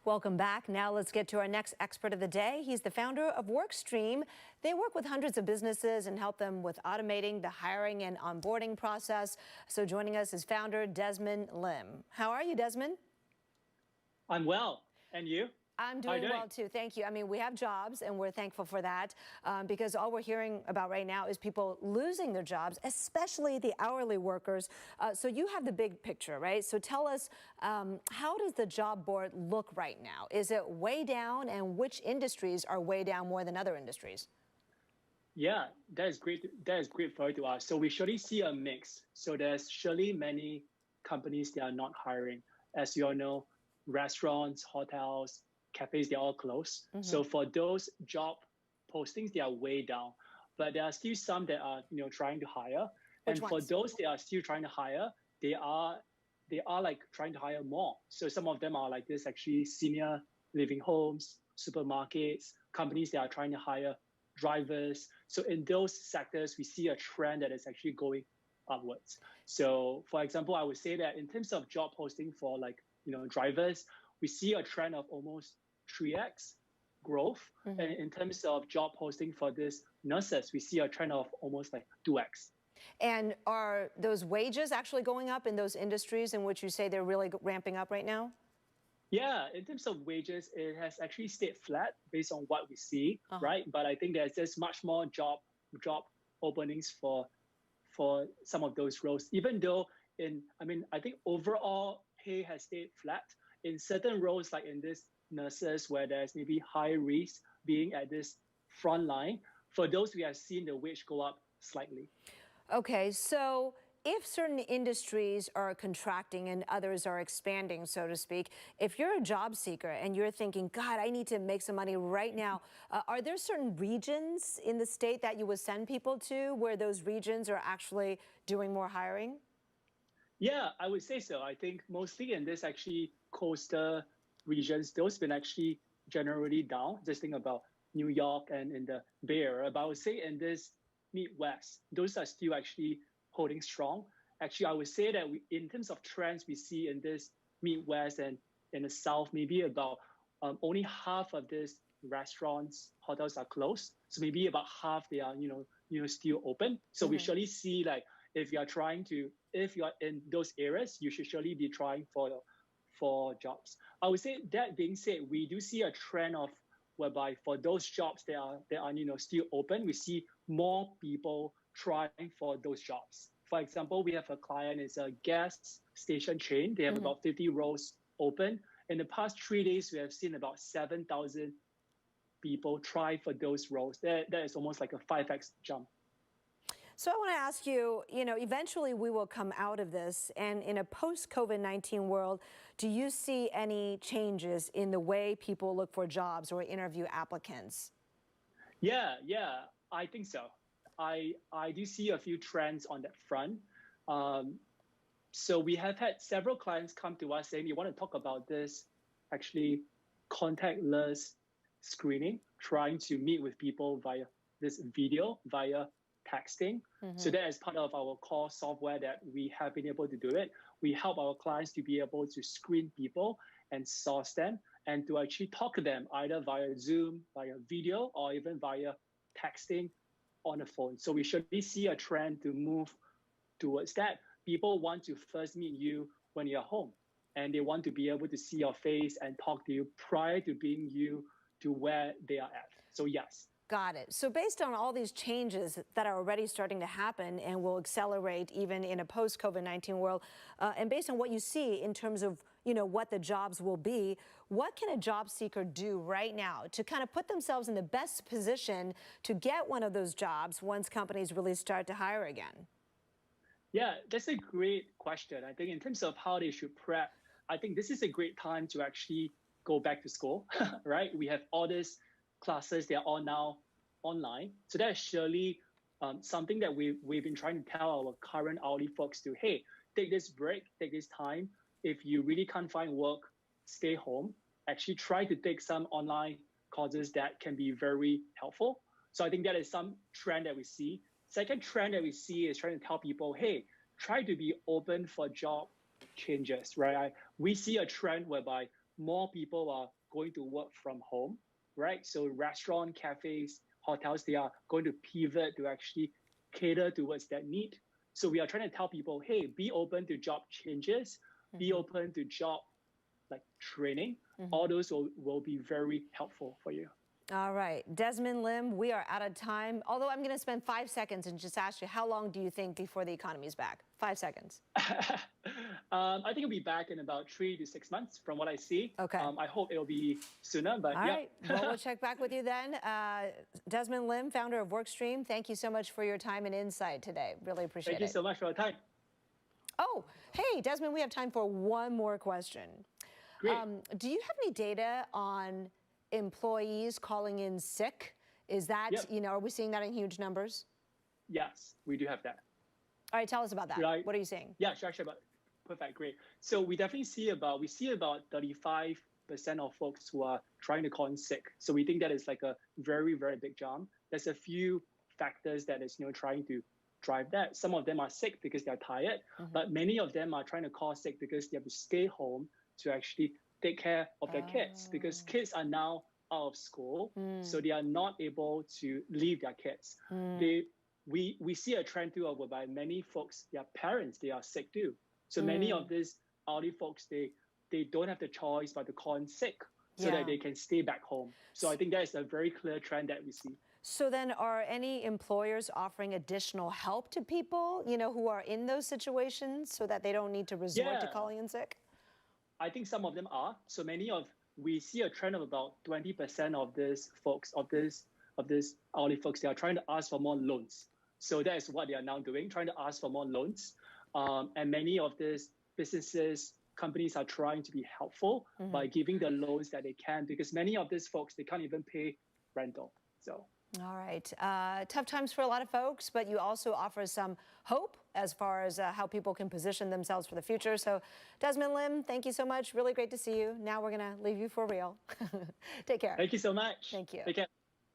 Welcome back. Now let's get to our next expert of the day. He's the founder of Workstream. They work with hundreds of businesses and help them with automating the hiring and onboarding process. So joining us is founder Desmond Lim. How are you, Desmond? I'm well. And you? I'm doing well, too. Thank you. I mean, we have jobs, and we're thankful for that because all we're hearing about right now is people losing their jobs, especially the hourly workers. So you have the big picture, right? So tell us, how does the job board look right now? Is it way down, and which industries are way down more than other industries? Yeah, that is great. That is great for you to ask. So we surely see a mix. So there's surely many companies that are not hiring. As you all know, restaurants, hotels, cafes, they're all closed. So for those job postings, they are way down. But there are still some that are trying to hire. Which and ones? For those that are still trying to hire, they are like trying to hire more. So some of them are like this actually senior living homes, supermarkets, companies that are trying to hire drivers. So in those sectors, we see a trend that is actually going upwards. So for example, I would say that in terms of job posting for drivers, we see a trend of almost 3x growth. And in terms of job posting for these nurses, we see a trend of almost like 2x. And are those wages actually going up in those industries in which you say they're really ramping up right now? Yeah, in terms of wages, it has actually stayed flat based on what we see, right? But I think there's just much more job openings for some of those roles, even though I think overall pay has stayed flat. In certain roles, like in this nurses, where there's maybe high risk being at this front line, for those we have seen the wage go up slightly. Okay, so if certain industries are contracting and others are expanding, so to speak, if you're a job seeker and you're thinking, God, I need to make some money right now, are there certain regions in the state that you would send people to where those regions are actually doing more hiring? Yeah, I would say so. I think mostly in this actually coastal regions, those been actually generally down. Just think about New York and in the Bay Area. But I would say in this Midwest, those are still actually holding strong. Actually, I would say that in terms of trends we see in this Midwest and in the South, maybe about only half of these restaurants, hotels are closed. So maybe about half they are still open. So we surely see like if you are in those areas, you should surely be trying for jobs. I would say that being said, we do see a trend of whereby for those jobs that are still open, we see more people trying for those jobs. For example, we have a client, it's a gas station chain. They have about 50 roles open. In the past 3 days, we have seen about 7,000 people try for those roles. That is almost like a 5x jump. So I want to ask you, eventually we will come out of this, and in a post-COVID-19 world, do you see any changes in the way people look for jobs or interview applicants? Yeah, I think so. I do see a few trends on that front. So we have had several clients come to us saying, you want to talk about this actually contactless screening, trying to meet with people via this video, via texting. So that is part of our core software that we have been able to do it. We help our clients to be able to screen people and source them and to actually talk to them either via Zoom, via video, or even via texting on the phone. So we should see a trend to move towards that. People want to first meet you when you're home, and they want to be able to see your face and talk to you prior to bringing you to where they are at. So yes. Got it. So based on all these changes that are already starting to happen and will accelerate even in a post-COVID-19 world, and based on what you see in terms of, what the jobs will be, what can a job seeker do right now to kind of put themselves in the best position to get one of those jobs once companies really start to hire again? Yeah, that's a great question. I think in terms of how they should prep, I think this is a great time to actually go back to school, right? We have all these classes, they are all now online. So that is surely something that we've been trying to tell our current hourly folks to, hey, take this break, take this time. If you really can't find work, stay home. Actually try to take some online courses that can be very helpful. So I think that is some trend that we see. Second trend that we see is trying to tell people, hey, try to be open for job changes, right? We see a trend whereby more people are going to work from home, right? So restaurant, cafes, hotels, they are going to pivot to actually cater towards that need. So we are trying to tell people, hey, be open to job changes, be open to job like training. All those will be very helpful for you. All right, Desmond Lim, we are out of time. Although I'm going to spend 5 seconds and just ask you, how long do you think before the economy is back? 5 seconds. I think it'll be back in about 3 to 6 months from what I see. Okay. I hope it'll be sooner, but All yeah. right, well, we'll check back with you then. Desmond Lim, founder of Workstream, thank you so much for your time and insight today. Really appreciate it. Thank you so much for your time. Oh, hey, Desmond, we have time for one more question. Great. Do you have any data on employees calling in sick? Is that, are we seeing that in huge numbers? Yes, we do have that. All right, tell us about that. Right. What are you seeing? Yeah, sure. Perfect, great. So we definitely see about 35% of folks who are trying to call in sick. So we think that is like a very, very big jump. There's a few factors that is trying to drive that. Some of them are sick because they're tired, but many of them are trying to call sick because they have to stay home to actually take care of their kids, because kids are now out of school, so they are not able to leave their kids. We see a trend too whereby many folks, their parents, they are sick too. So many of these elderly folks, they don't have the choice but to call in sick so that they can stay back home. So I think that is a very clear trend that we see. So then are any employers offering additional help to people, who are in those situations so that they don't need to resort to calling in sick? I think some of them are. So we see a trend of about 20% of these folks, of these elderly folks, they are trying to ask for more loans. So that is what they are now doing, trying to ask for more loans. And many of these businesses, companies are trying to be helpful by giving the loans that they can, because many of these folks, they can't even pay rental. So. All right. Tough times for a lot of folks, but you also offer some hope as far as how people can position themselves for the future. So Desmond Lim, thank you so much. Really great to see you. Now we're going to leave you for real. Take care. Thank you so much. Thank you. Take care.